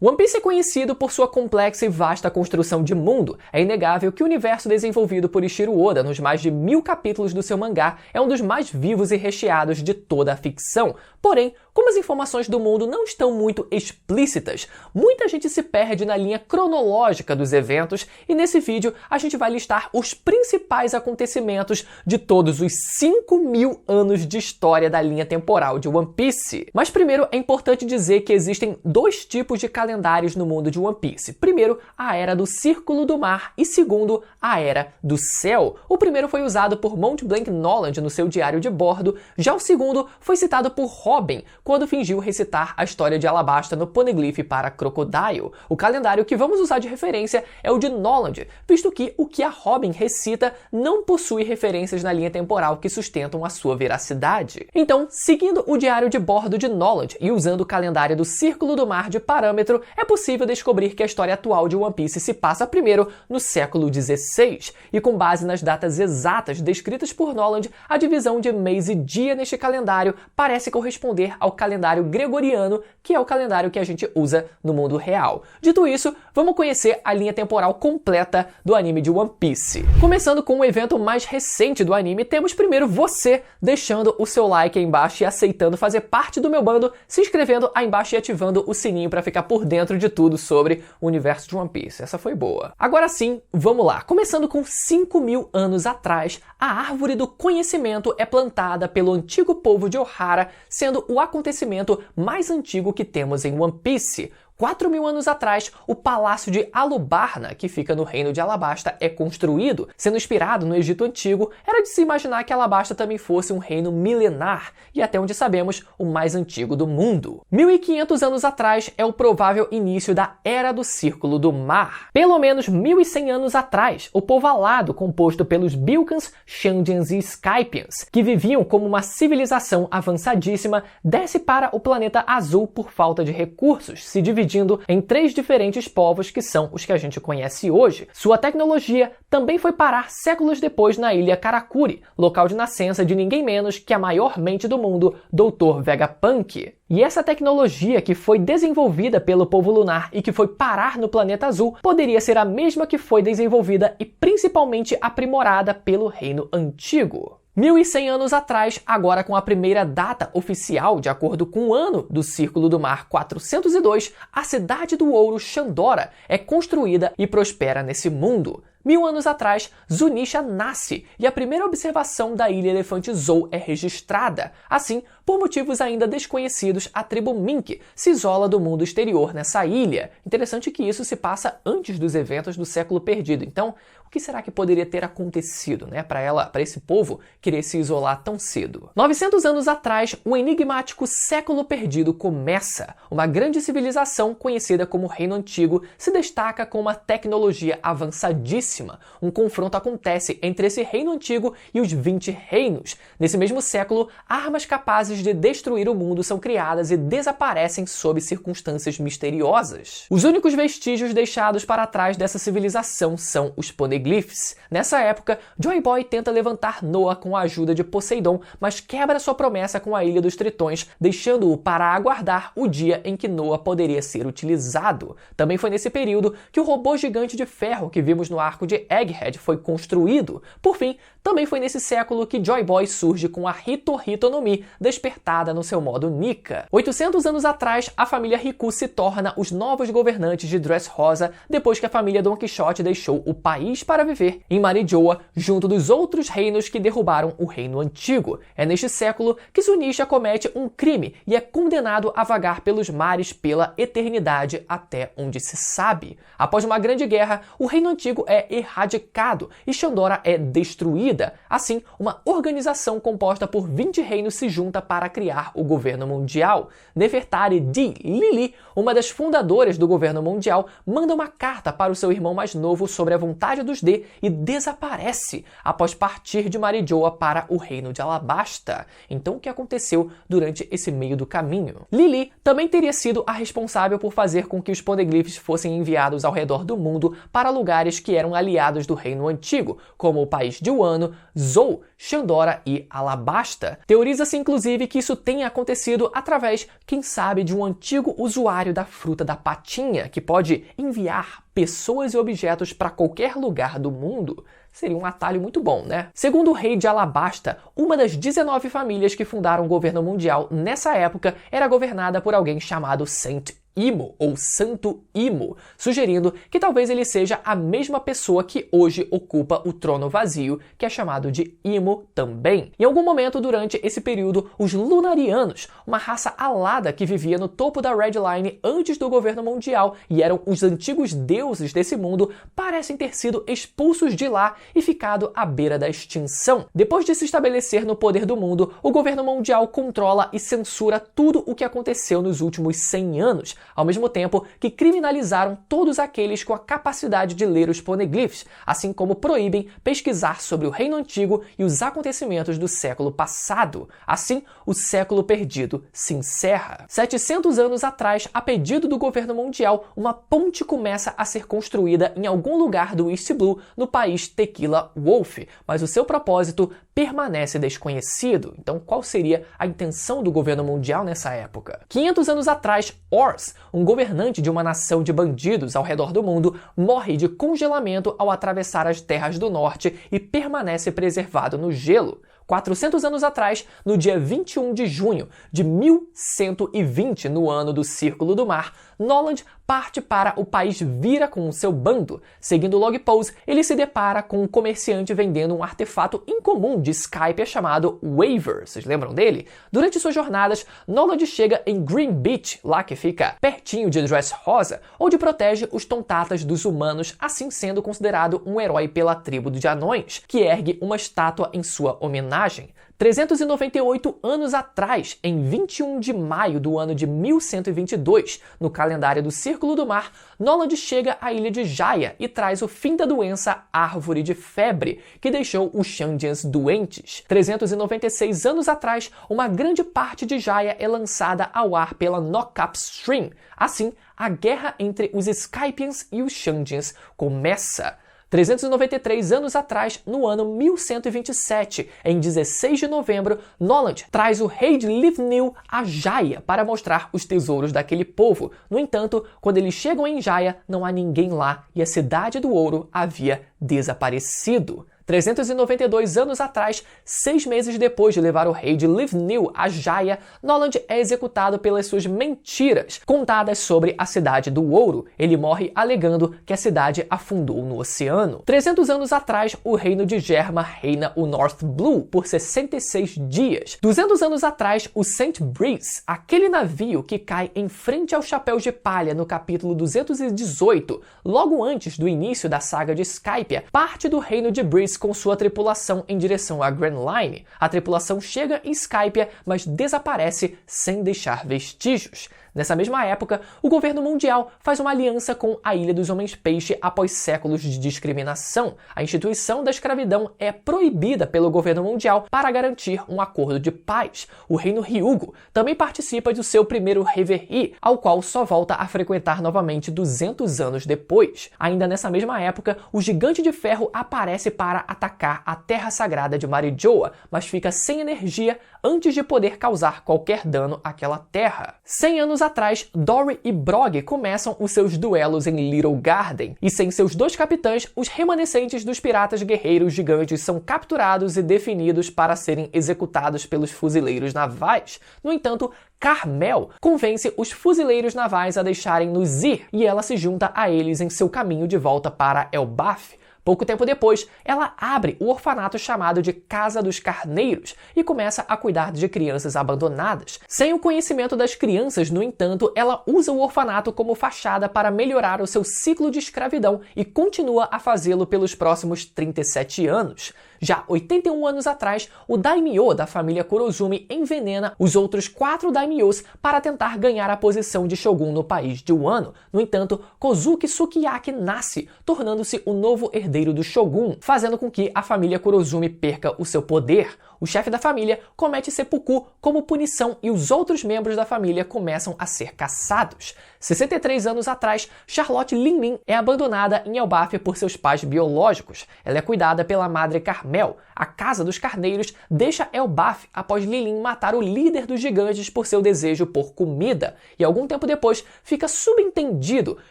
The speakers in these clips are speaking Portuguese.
One Piece é conhecido por sua complexa e vasta construção de mundo. É inegável que o universo desenvolvido por Eiichiro Oda nos mais de 1000 capítulos do seu mangá é um dos mais vivos e recheados de toda a ficção. Porém, como as informações do mundo não estão muito explícitas, muita gente se perde na linha cronológica dos eventos e nesse vídeo a gente vai listar os principais acontecimentos de todos os 5000 anos de história da linha temporal de One Piece. Mas primeiro é importante dizer que existem dois tipos de calendários no mundo de One Piece. Primeiro, a Era do Círculo do Mar e segundo, a Era do Céu. O primeiro foi usado por Mont Blanc Noland no seu diário de bordo, já o segundo foi citado por Robin quando fingiu recitar a história de Alabasta no Poneglyph para Crocodile. O calendário que vamos usar de referência é o de Noland, visto que o que a Robin recita não possui referências na linha temporal que sustentam a sua veracidade. Então, seguindo o diário de bordo de Noland e usando o calendário do Círculo do Mar de parâmetro, é possível descobrir que a história atual de One Piece se passa primeiro no século XVI, e com base nas datas exatas descritas por Noland, a divisão de mês e dia neste calendário parece corresponder ao calendário gregoriano, que é o calendário que a gente usa no mundo real. Dito isso, vamos conhecer a linha temporal completa do anime de One Piece. Começando com o evento mais recente do anime, temos primeiro você deixando o seu like aí embaixo e aceitando fazer parte do meu bando, se inscrevendo aí embaixo e ativando o sininho para ficar por dentro de tudo sobre o universo de One Piece. Essa foi boa. Agora sim, vamos lá. Começando com 5000 anos atrás, a Árvore do Conhecimento é plantada pelo antigo povo de Ohara, sendo o acontecimento mais antigo que temos em One Piece. 4000 anos atrás, o Palácio de Alubarna, que fica no reino de Alabasta, é construído. Sendo inspirado no Egito Antigo, era de se imaginar que Alabasta também fosse um reino milenar, e até onde sabemos, o mais antigo do mundo. 1500 anos atrás é o provável início da Era do Círculo do Mar. Pelo menos 1100 anos atrás, o povo alado, composto pelos Bilkans, Shandians e Skypians, que viviam como uma civilização avançadíssima, desce para o planeta azul por falta de recursos, se dividindo em 3 diferentes povos que são os que a gente conhece hoje. Sua tecnologia também foi parar séculos depois na ilha Karakuri, local de nascença de ninguém menos que a maior mente do mundo, Dr. Vegapunk. E essa tecnologia que foi desenvolvida pelo povo lunar e que foi parar no planeta azul poderia ser a mesma que foi desenvolvida e principalmente aprimorada pelo Reino Antigo. 1100 anos atrás, agora com a primeira data oficial, de acordo com o ano do Círculo do Mar 402, a Cidade do Ouro, Shandora, é construída e prospera nesse mundo. 1000 anos atrás, Zunisha nasce e a primeira observação da Ilha Elefante Zou é registrada. Assim, por motivos ainda desconhecidos, a tribo Mink se isola do mundo exterior nessa ilha. Interessante que isso se passa antes dos eventos do século perdido. Então, o que será que poderia ter acontecido, para esse povo querer se isolar tão cedo? 900 anos atrás, o enigmático século perdido começa. Uma grande civilização conhecida como Reino Antigo se destaca com uma tecnologia avançadíssima. Um confronto acontece entre esse reino antigo e os 20 reinos. Nesse mesmo século, armas capazes de destruir o mundo são criadas e desaparecem sob circunstâncias misteriosas. Os únicos vestígios deixados para trás dessa civilização são os Poneglyphs. Nessa época, Joy Boy tenta levantar Noah com a ajuda de Poseidon, mas quebra sua promessa com a Ilha dos Tritões, deixando-o para aguardar o dia em que Noah poderia ser utilizado. Também foi nesse período que o robô gigante de ferro que vimos no arco de Egghead foi construído. Por fim, também foi nesse século que Joy Boy surge com a Hito Hito no Mi, despertada no seu modo Nika. 800 anos atrás, a família Riku se torna os novos governantes de Dressrosa, depois que a família Don Quixote deixou o país para viver em Marijoa, junto dos outros reinos que derrubaram o reino antigo. É neste século que Zunisha comete um crime e é condenado a vagar pelos mares pela eternidade até onde se sabe. Após uma grande guerra, o reino antigo é erradicado e Shandora é destruída. Assim, uma organização composta por 20 reinos se junta para criar o governo mundial. Nefertari Di Lili, uma das fundadoras do governo mundial, manda uma carta para o seu irmão mais novo sobre a vontade dos D e desaparece após partir de Marijoa para o reino de Alabasta. Então, o que aconteceu durante esse meio do caminho? Lili também teria sido a responsável por fazer com que os Poneglyphs fossem enviados ao redor do mundo para lugares que eram aliados do Reino Antigo, como o país de Wano, Zou, Shandora e Alabasta. Teoriza-se inclusive que isso tenha acontecido através, quem sabe, de um antigo usuário da fruta da patinha, que pode enviar pessoas e objetos para qualquer lugar do mundo. Seria um atalho muito bom, né? Segundo o rei de Alabasta, uma das 19 famílias que fundaram o governo mundial nessa época era governada por alguém chamado Saint Imo, ou Santo Imo, sugerindo que talvez ele seja a mesma pessoa que hoje ocupa o trono vazio, que é chamado de Imo também. Em algum momento durante esse período, os Lunarianos, uma raça alada que vivia no topo da Red Line antes do governo mundial e eram os antigos deuses desse mundo, parecem ter sido expulsos de lá e ficado à beira da extinção. Depois de se estabelecer no poder do mundo, o governo mundial controla e censura tudo o que aconteceu nos últimos 100 anos, ao mesmo tempo que criminalizaram todos aqueles com a capacidade de ler os poneglyphs, assim como proíbem pesquisar sobre o Reino Antigo e os acontecimentos do século passado. Assim, o século perdido se encerra. 700 anos atrás, a pedido do governo mundial, uma ponte começa a ser construída em algum lugar do East Blue, no país Tequila Wolf, mas o seu propósito permanece desconhecido. Então, qual seria a intenção do governo mundial nessa época? 500 anos atrás, Ors, um governante de uma nação de bandidos ao redor do mundo, morre de congelamento ao atravessar as terras do norte e permanece preservado no gelo. 400 anos atrás, no dia 21 de junho de 1120, no ano do Círculo do Mar, Noland parte para o país Vira com o seu bando. Seguindo o log pose, ele se depara com um comerciante vendendo um artefato incomum de Skypiea chamado Waver. Vocês lembram dele? Durante suas jornadas, Noland chega em Green Beach, lá que fica pertinho de Dressrosa, onde protege os tontatas dos humanos, assim sendo considerado um herói pela tribo de anões, que ergue uma estátua em sua homenagem. 398 anos atrás, em 21 de maio do ano de 1122, no calendário do Círculo do Mar, Noland chega à ilha de Jaya e traz o fim da doença Árvore de Febre, que deixou os Shandians doentes. 396 anos atrás, uma grande parte de Jaya é lançada ao ar pela Nokap Stream. Assim, a guerra entre os Skypians e os Shandians começa. 393 anos atrás, no ano 1127, em 16 de novembro, Noland traz o rei de Livnil a Jaya para mostrar os tesouros daquele povo. No entanto, quando eles chegam em Jaya, não há ninguém lá e a Cidade do Ouro havia desaparecido. 392 anos atrás, 6 meses depois de levar o rei de Livnil a Jaya, Noland é executado pelas suas mentiras contadas sobre a Cidade do Ouro. Ele morre alegando que a cidade afundou no oceano. 300 anos atrás, o reino de Germa reina o North Blue por 66 dias. 200 anos atrás, o St. Breeze, aquele navio que cai em frente aos Chapéus de Palha no capítulo 218, logo antes do início da saga de Skypiea, parte do reino de Breeze com sua tripulação em direção à Grand Line. A tripulação chega em Skypiea, mas desaparece sem deixar vestígios. Nessa mesma época, o governo mundial faz uma aliança com a Ilha dos Homens-Peixe após séculos de discriminação. A instituição da escravidão é proibida pelo governo mundial para garantir um acordo de paz. O reino Ryugu também participa do seu primeiro reverie, ao qual só volta a frequentar novamente 200 anos depois. Ainda nessa mesma época, o Gigante de Ferro aparece para atacar a Terra Sagrada de Marijoa, mas fica sem energia antes de poder causar qualquer dano àquela terra. 100 anos atrás, Dory e Brog começam os seus duelos em Little Garden, e sem seus dois capitães, os remanescentes dos piratas guerreiros gigantes são capturados e definidos para serem executados pelos fuzileiros navais. No entanto, Carmel convence os fuzileiros navais a deixarem-nos ir, e ela se junta a eles em seu caminho de volta para Elbaf. Pouco tempo depois, ela abre o orfanato chamado de Casa dos Carneiros e começa a cuidar de crianças abandonadas. Sem o conhecimento das crianças, no entanto, ela usa o orfanato como fachada para melhorar o seu ciclo de escravidão e continua a fazê-lo pelos próximos 37 anos. Já 81 anos atrás, o daimyo da família Kurozumi envenena os outros 4 daimyos para tentar ganhar a posição de shogun no país de Wano. No entanto, Kozuki Sukiyaki nasce, tornando-se o novo herdeiro do shogun, fazendo com que a família Kurozumi perca o seu poder. O chefe da família comete seppuku como punição e os outros membros da família começam a ser caçados. 63 anos atrás, Charlotte Linlin é abandonada em Elbaf por seus pais biológicos. Ela é cuidada pela Madre Carmel. A Casa dos Carneiros deixa Elbaf após Linlin matar o líder dos gigantes por seu desejo por comida. E algum tempo depois, fica subentendido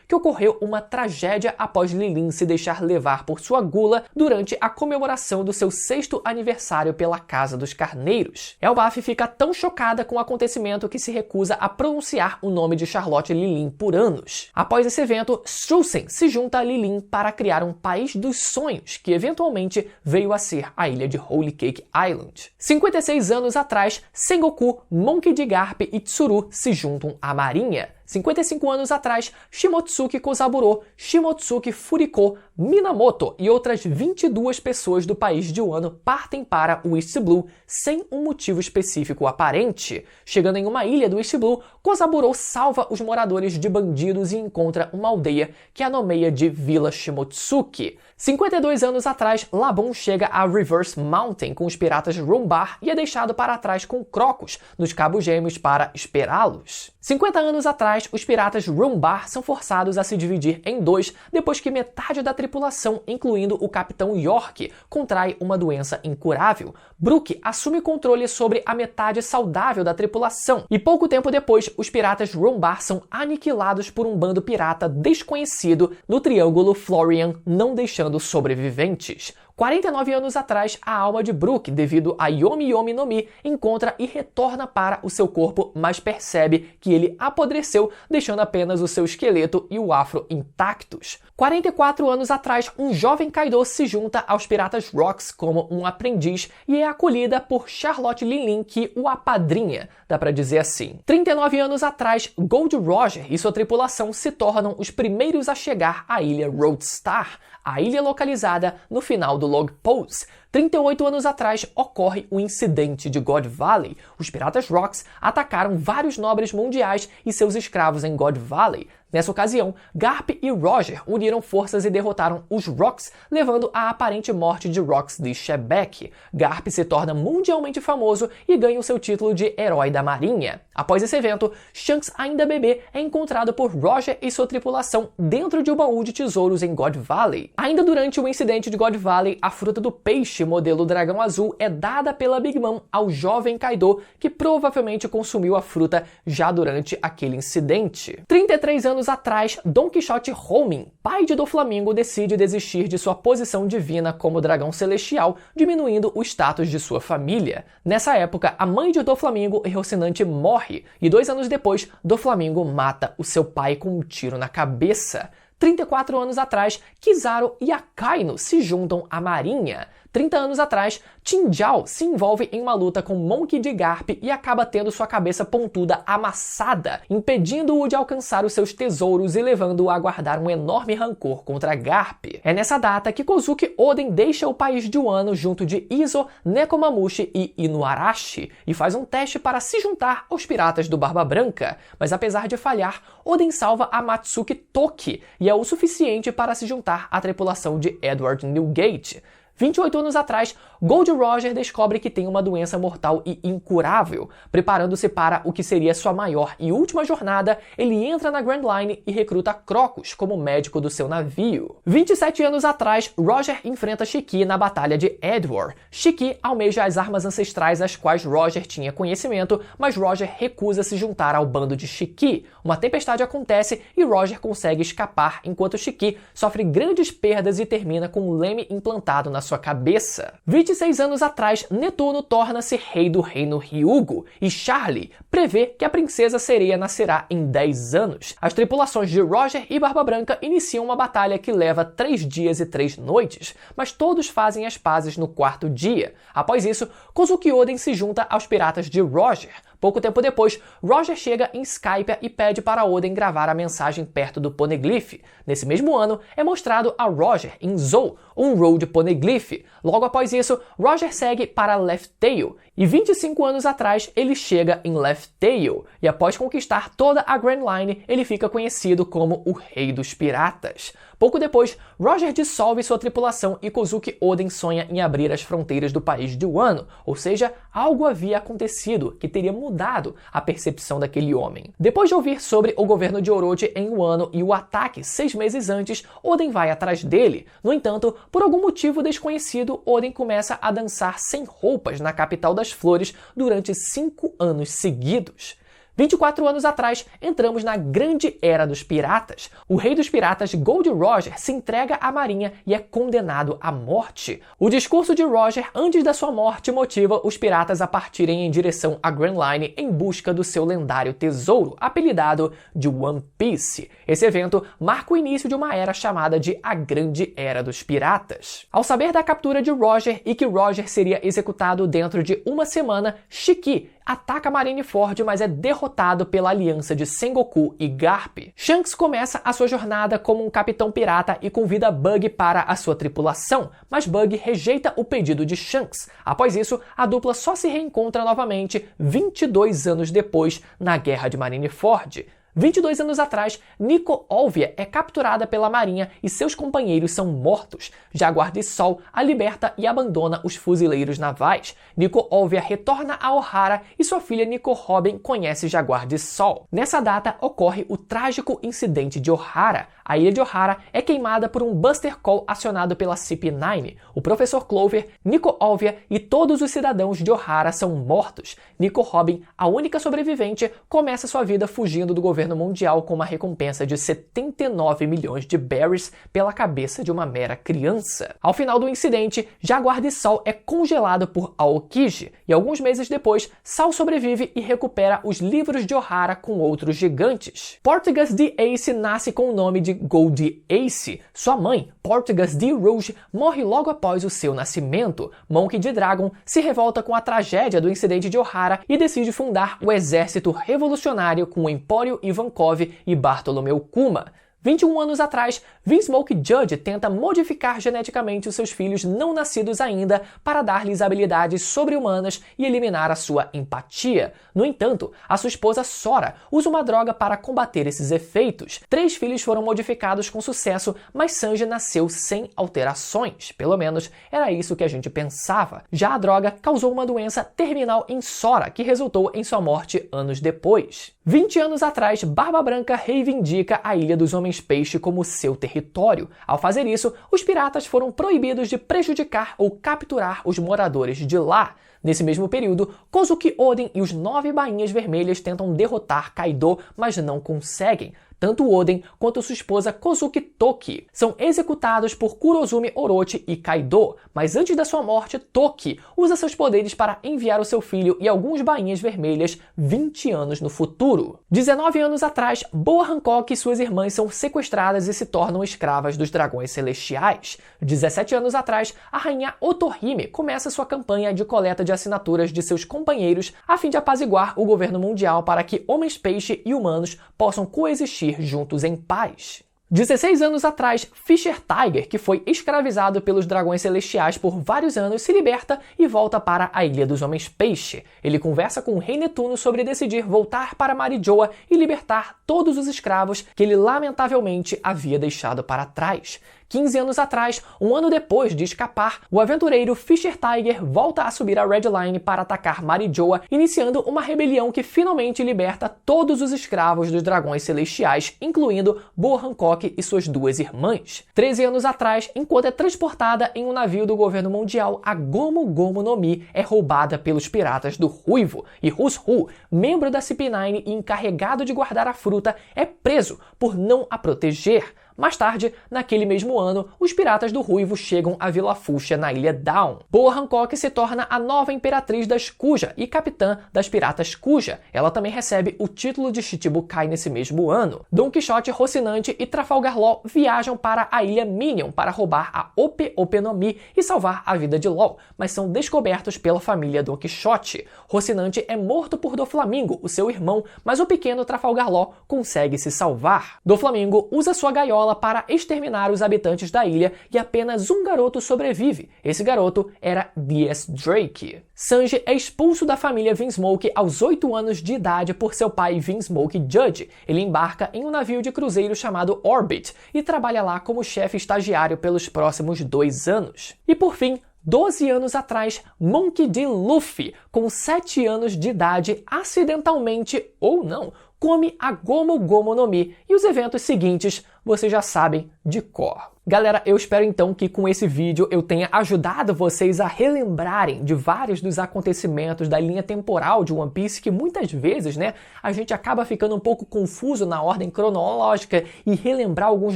que ocorreu uma tragédia após Linlin se deixar levar por sua gula durante a comemoração do seu 6º aniversário pela Casa dos Carneiros. Elbaf fica tão chocada com o acontecimento que se recusa a pronunciar o nome de Charlotte Linlin por anos. Após esse evento, Strusen se junta a Linlin para criar um país dos sonhos, que eventualmente veio a ser a ilha de Holy Cake Island. 56 anos atrás, Sengoku, Monkey D. Garp e Tsuru se juntam à marinha. 55 anos atrás, Shimotsuki Kozaburo, Shimotsuki Furiko, Minamoto e outras 22 pessoas do país de Wano partem para o East Blue sem um motivo específico aparente. Chegando em uma ilha do East Blue, Kozaburo salva os moradores de bandidos e encontra uma aldeia que a nomeia de Vila Shimotsuki. 52 anos atrás, Labon chega a Reverse Mountain com os piratas Rumbar e é deixado para trás com Crocus nos Cabos Gêmeos para esperá-los. 50 anos atrás, os piratas Rumbar são forçados a se dividir em 2 depois que metade da tripulação, incluindo o capitão York, contrai uma doença incurável. Brook assume controle sobre a metade saudável da tripulação e pouco tempo depois, os piratas Rumbar são aniquilados por um bando pirata desconhecido no Triângulo Florian, não deixando sobreviventes. 49 anos atrás, a alma de Brook, devido a Yomi Yomi no Mi, encontra e retorna para o seu corpo, mas percebe que ele apodreceu, deixando apenas o seu esqueleto e o afro intactos. 44 anos atrás, um jovem Kaido se junta aos piratas Rocks como um aprendiz e é acolhida por Charlotte Linlin, que o apadrinha, dá pra dizer assim. 39 anos atrás, Gold Roger e sua tripulação se tornam os primeiros a chegar à ilha Roadstar, a ilha localizada no final do Log Pose. 38 anos atrás, ocorre o incidente de God Valley. Os piratas Rocks atacaram vários nobres mundiais e seus escravos em God Valley. Nessa ocasião, Garp e Roger uniram forças e derrotaram os Rocks, levando à aparente morte de Rocks de Shebeck. Garp se torna mundialmente famoso e ganha o seu título de Herói da Marinha. Após esse evento, Shanks, ainda bebê, é encontrado por Roger e sua tripulação dentro de um baú de tesouros em God Valley. Ainda durante o incidente de God Valley, a fruta do peixe modelo dragão azul é dada pela Big Mom ao jovem Kaido, que provavelmente consumiu a fruta já durante aquele incidente. 33 anos atrás, Don Quixote Homing, pai de Doflamingo, decide desistir de sua posição divina como dragão celestial, diminuindo o status de sua família. Nessa época, a mãe de Doflamingo e Rocinante morre, e 2 anos depois, Doflamingo mata o seu pai com um tiro na cabeça. 34 anos atrás, Kizaru e Akainu se juntam à marinha. 30 anos atrás, Tinjao se envolve em uma luta com Monkey D. Garp e acaba tendo sua cabeça pontuda amassada, impedindo-o de alcançar os seus tesouros e levando-o a guardar um enorme rancor contra Garp. É nessa data que Kozuki Oden deixa o país de Wano junto de Izo, Nekomamushi e Inuarashi e faz um teste para se juntar aos piratas do Barba Branca, mas apesar de falhar, Oden salva a Matsuki Toki e é o suficiente para se juntar à tripulação de Edward Newgate. 28 anos atrás, Gold Roger descobre que tem uma doença mortal e incurável. Preparando-se para o que seria sua maior e última jornada, ele entra na Grand Line e recruta Crocus como médico do seu navio. 27 anos atrás, Roger enfrenta Shiki na Batalha de Edward. Shiki almeja as armas ancestrais às quais Roger tinha conhecimento, mas Roger recusa se juntar ao bando de Shiki. Uma tempestade acontece e Roger consegue escapar, enquanto Shiki sofre grandes perdas e termina com um leme implantado na sua cabeça. 26 anos atrás, Netuno torna-se rei do reino Ryugu e Charlie prevê que a princesa Sereia nascerá em 10 anos. As tripulações de Roger e Barba Branca iniciam uma batalha que leva 3 dias e 3 noites, mas todos fazem as pazes no 4º dia. Após isso, Kozuki Oden se junta aos piratas de Roger. Pouco tempo depois, Roger chega em Skypiea e pede para Oden gravar a mensagem perto do Poneglyph. Nesse mesmo ano, é mostrado a Roger em Zou, um Road Poneglyph. Logo após isso, Roger segue para Left Tail, e 25 anos atrás ele chega em Left Tail, e após conquistar toda a Grand Line, ele fica conhecido como o Rei dos Piratas. Pouco depois, Roger dissolve sua tripulação e Kozuki Oden sonha em abrir as fronteiras do país de Wano, ou seja, algo havia acontecido que teria mudado a percepção daquele homem. Depois de ouvir sobre o governo de Orochi em Wano e o ataque 6 meses antes, Oden vai atrás dele. No entanto, por algum motivo desconhecido, Oden começa a dançar sem roupas na capital das flores durante 5 anos seguidos. 24 anos atrás, entramos na grande era dos piratas. O rei dos piratas, Gold Roger, se entrega à marinha e é condenado à morte. O discurso de Roger antes da sua morte motiva os piratas a partirem em direção à Grand Line em busca do seu lendário tesouro, apelidado de One Piece. Esse evento marca o início de uma era chamada de a Grande Era dos Piratas. Ao saber da captura de Roger e que Roger seria executado dentro de uma semana, Shiki ataca Marineford, mas é derrotado pela aliança de Sengoku e Garp. Shanks começa a sua jornada como um capitão pirata e convida Bug para a sua tripulação, mas Bug rejeita o pedido de Shanks. Após isso, a dupla só se reencontra novamente 22 anos depois, na Guerra de Marineford. 22 anos atrás, Nico Olvia é capturada pela marinha e seus companheiros são mortos. Jaguar de Sol a liberta e abandona os fuzileiros navais. Nico Olvia retorna a Ohara e sua filha Nico Robin conhece Jaguar de Sol. Nessa data ocorre o trágico incidente de Ohara. A ilha de Ohara é queimada por um Buster Call acionado pela CP9. O professor Clover, Nico Olvia e todos os cidadãos de Ohara são mortos. Nico Robin, a única sobrevivente, começa sua vida fugindo do governo mundial com uma recompensa de 79 milhões de berries pela cabeça de uma mera criança. Ao final do incidente, Jaguar de Sol é congelado por Aokiji e alguns meses depois, Sal sobrevive e recupera os livros de Ohara com outros gigantes. Portegas de Ace nasce com o nome de Gold Ace. Sua mãe, Portegas de Rouge, morre logo após o seu nascimento. Monkey D. Dragon se revolta com a tragédia do incidente de Ohara e decide fundar o exército revolucionário com o Empório Ivankov e Bartolomeu Kuma. 21 anos atrás, Vinsmoke Judge tenta modificar geneticamente os seus filhos não nascidos ainda para dar-lhes habilidades sobre-humanas e eliminar a sua empatia. No entanto, a sua esposa Sora usa uma droga para combater esses efeitos. 3 filhos foram modificados com sucesso, mas Sanji nasceu sem alterações. Pelo menos era isso que a gente pensava. Já a droga causou uma doença terminal em Sora, que resultou em sua morte anos depois. 20 anos atrás, Barba Branca reivindica a Ilha dos Homens-Peixe como seu território. Ao fazer isso, os piratas foram proibidos de prejudicar ou capturar os moradores de lá. Nesse mesmo período, Kozuki Oden e os 9 Bainhas Vermelhas tentam derrotar Kaido, mas não conseguem. Tanto Oden quanto sua esposa Kozuki Toki são executados por Kurozumi Orochi e Kaido, mas antes da sua morte, Toki usa seus poderes para enviar o seu filho e alguns Bainhas Vermelhas 20 anos no futuro. 19 anos atrás, Boa Hancock e suas irmãs são sequestradas e se tornam escravas dos Dragões Celestiais. 17 anos atrás, a rainha Otohime começa sua campanha de coleta de assinaturas de seus companheiros a fim de apaziguar o governo mundial para que homens-peixe e humanos possam coexistir juntos em paz. 16 anos atrás, Fisher Tiger, que foi escravizado pelos Dragões Celestiais por vários anos, se liberta e volta para a Ilha dos Homens-Peixe. Ele conversa com o Rei Netuno sobre decidir voltar para Marijoa e libertar todos os escravos que ele lamentavelmente havia deixado para trás. 15 anos atrás, um ano depois de escapar, o aventureiro Fisher Tiger volta a subir a Red Line para atacar Marijoa, iniciando uma rebelião que finalmente liberta todos os escravos dos Dragões Celestiais, incluindo Boa Hancock e suas 2 irmãs. 13 anos atrás, enquanto é transportada em um navio do governo mundial, a Gomu Gomu no Mi é roubada pelos piratas do Ruivo, e Hushu, membro da CP9 e encarregado de guardar a fruta, é preso por não a proteger. Mais tarde, naquele mesmo ano, os Piratas do Ruivo chegam a Vila Fúcsia na Ilha Dawn. Boa Hancock se torna a nova Imperatriz das Kuja e capitã das Piratas Kuja. Ela também recebe o título de Shichibukai nesse mesmo ano. Don Quixote, Rocinante e Trafalgar Law viajam para a Ilha Minion para roubar a Ope Ope no Mi e salvar a vida de Law, mas são descobertos pela família Don Quixote. Rocinante é morto por Doflamingo, o seu irmão, mas o pequeno Trafalgar Law consegue se salvar. Doflamingo usa sua gaiola para exterminar os habitantes da ilha e apenas um garoto sobrevive. Esse garoto era D.S. Drake. Sanji é expulso da família Vinsmoke aos 8 anos de idade por seu pai Vinsmoke Judge. Ele embarca em um navio de cruzeiro chamado Orbit e trabalha lá como chefe estagiário pelos próximos 2 anos. E por fim, 12 anos atrás, Monkey D. Luffy, com 7 anos de idade, acidentalmente ou não, come a Gomu Gomu no Mi, e os eventos seguintes vocês já sabem de cor. Galera, eu espero então que com esse vídeo eu tenha ajudado vocês a relembrarem de vários dos acontecimentos da linha temporal de One Piece, que muitas vezes, né, a gente acaba ficando um pouco confuso na ordem cronológica e relembrar alguns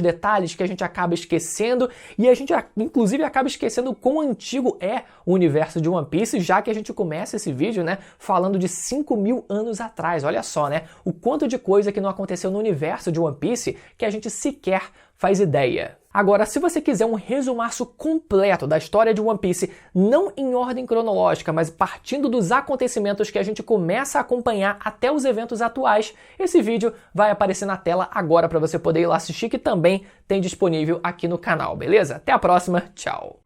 detalhes que a gente acaba esquecendo, e a gente inclusive acaba esquecendo o quão antigo é o universo de One Piece, já que a gente começa esse vídeo, né, falando de 5.000 anos atrás. Olha só, né, o quanto de coisa que não aconteceu no universo de One Piece que a gente sequer faz ideia. Agora, se você quiser um resumaço completo da história de One Piece, não em ordem cronológica, mas partindo dos acontecimentos que a gente começa a acompanhar até os eventos atuais, esse vídeo vai aparecer na tela agora para você poder ir lá assistir, que também tem disponível aqui no canal, beleza? Até a próxima, tchau!